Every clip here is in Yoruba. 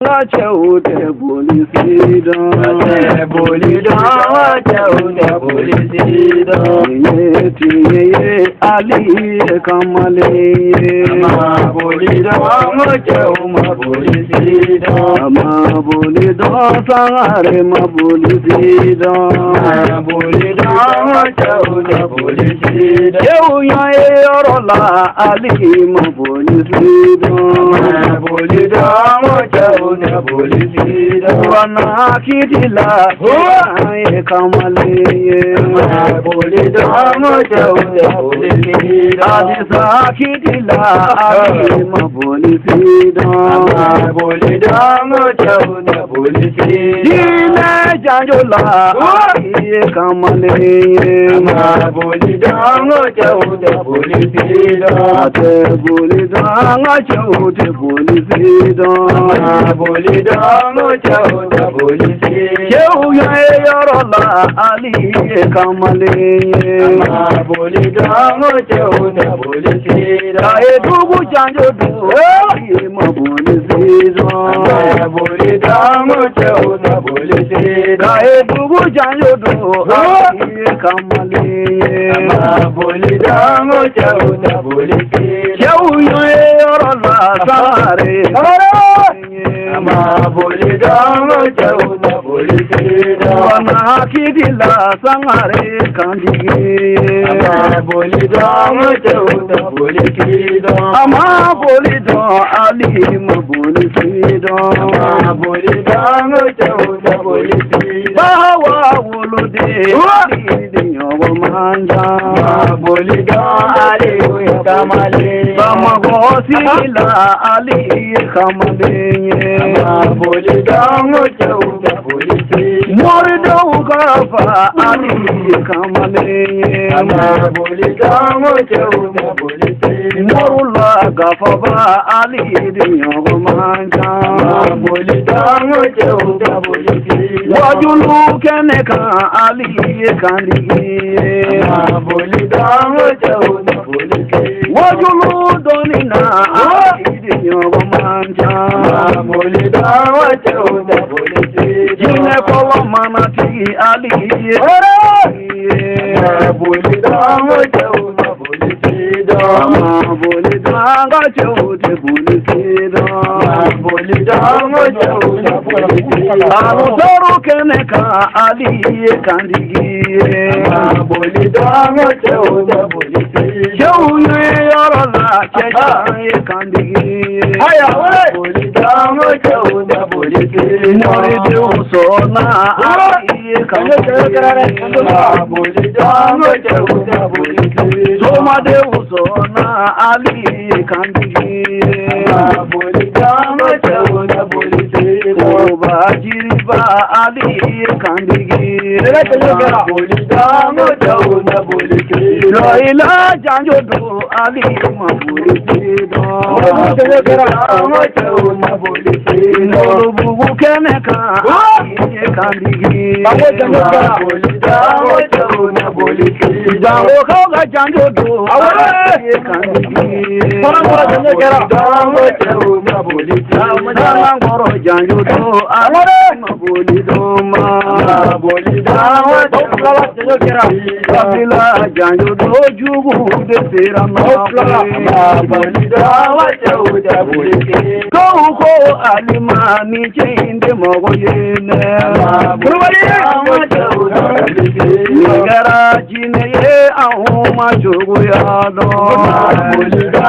Chaude Bolisida, Bolida, Chaude Bolisida, Ali Kamale, Bolida, Chauma Bolisida, Bolida, Sangare Bolisida, Bolida, Chaude Bolisida, Yorola, Ali Bolisida, Bolida, Chaude Bolisida, Wana Kitila, Kamale, Bolida, Chaude Bolisida, Adisa Kitila, Bolisida, Bolida, Chaude Bolisida, Dina Janjola, Kamale, Bolida, Chaude Bolisida, Bolida, Chaude Bolisida, Bolida, Chaude Bolisida, Yorola, Ali Kamale, Bolida, Chaude Bolisida, Edubu Janjodu, Bolisida, Bolida, Chaude Bolisida, Edubu Janjodu, Kamale, Bolida, Chaude Bolisida, Yorola, Sare, Bolida, Chaude Bolisida, Wana Kitila, Sangare Kandi, Bolida, Chaude Bolisida, Bolida, Ali Bolisida, Bolida, Chaude Bolisida, Bawa Wulude, Manja, Bolida, Ali Kamale, Bamagosila, Ali Kamale, Bolida, Chaude Bolisida, Mordo Gafa, Ali Kamale, Bolida, Chaude Bolisida, Morula Gafa, Ali Manja, Bolida, Chaude Bolisida, Wajulu Keneka, Ali Kandi, Bolida, Chaude Bolisida, Wajulu Donina, Ali Manja, Bolida, Chaude Bolisida, Jine Polo Manati, Ali, Bolida, Chaude Bolisida, Bolida, Chaude Bolisida, Bolida, Chaude Bolisida, Alutoro Keneka, Ali Kandi, Bolida, Chaude Bolisida, Yorola, Kandi, Bolida, Chaude Bolisida, Moridu Sona, Ali Kandi, Bolida, Chaude Bolisida, Soma de Usona, Ali Kandi, Bolida, Chaude Bolisida, Bajiriba, Ali Kandi, Bolida, Chaude Bolisida, Loila Janjodo, Ali Bolisida, Chaude Bolisida, Bubu Keneka, Ali Kandi, Bolida, Chaude Bolisida, Oka Janjodo, Ali Kandi, Bolida, Chaude Bolisida, Mangoro Janjodo, Ali Bolidoma, Bolida, Kabila Janjodo, Jugu de Serama, Bolida, Chaude Bolisida, Koko Alimani Chinde Mogoyene, Bolida, Chaude Bolisida, Garajine Ahuma Chuguyado, Bolida,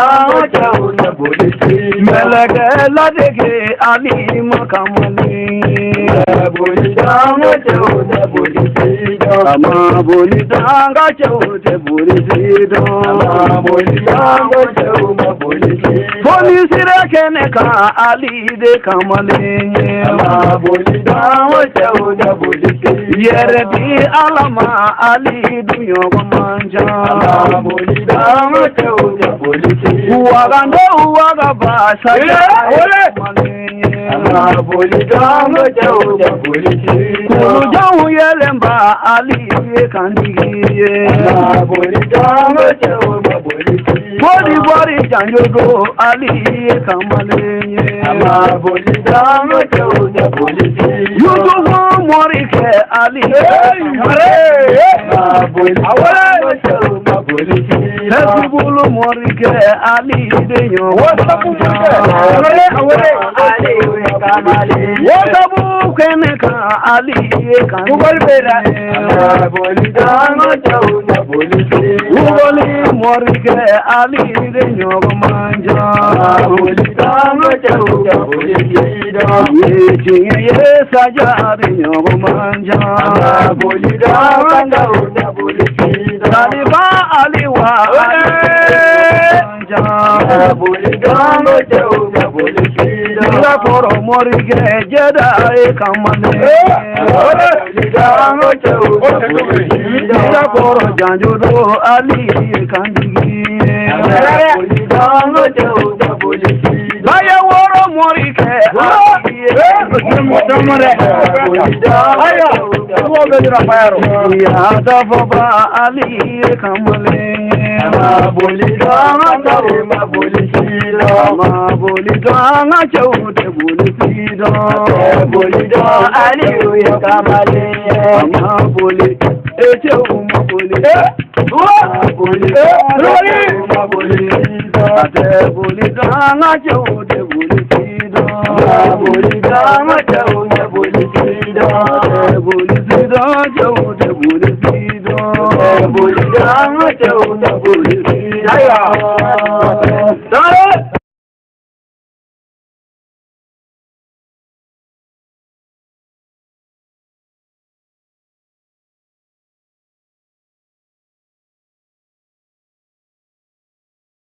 Chaude Bolisida, Melagela Dege Ali Makamali, Bolida, Chaude Bolisida, Bolida, Chaude Bolisida, Bolida, Chaude Bolisida, Bolisida Keneka Ali de Kamale, Bolida, Chaude Bolisida, Yeredi Alama Ali Duyomanja, Bolida, Chaude Bolisida, Waganda Wagaba Bolida, Chaude Bolisida, Kulujawu Yelemba Ali Kandi, Bolida, Chaude Bolisida, bori janjogo ali kamale ama boli dama chauda boli yugo morike ali ama boli awale chauda boli nasibulu morike ali deyo awale ali kamale wotabu keneka ali kan bera ama boli dama chauda boli ugoli morike ali de nyogo manja boli dama chauda boli ye chinge ye saja de nyogo manja boli dama chauda boli daliba aliwa manja boli dama chauda boli dila koro morike jeda e kamale boli dama chauda boli dila koro janjudo ali kandigi boli dama chauda boli baya woro morike ya da baba ali kamale ma boli dama chauda boli ma boli dama chauda boli ali kamale ma boli eche uma boli boli ma boli ate boli dama chauda boli dama chauda boli chauda boli dama chauda boli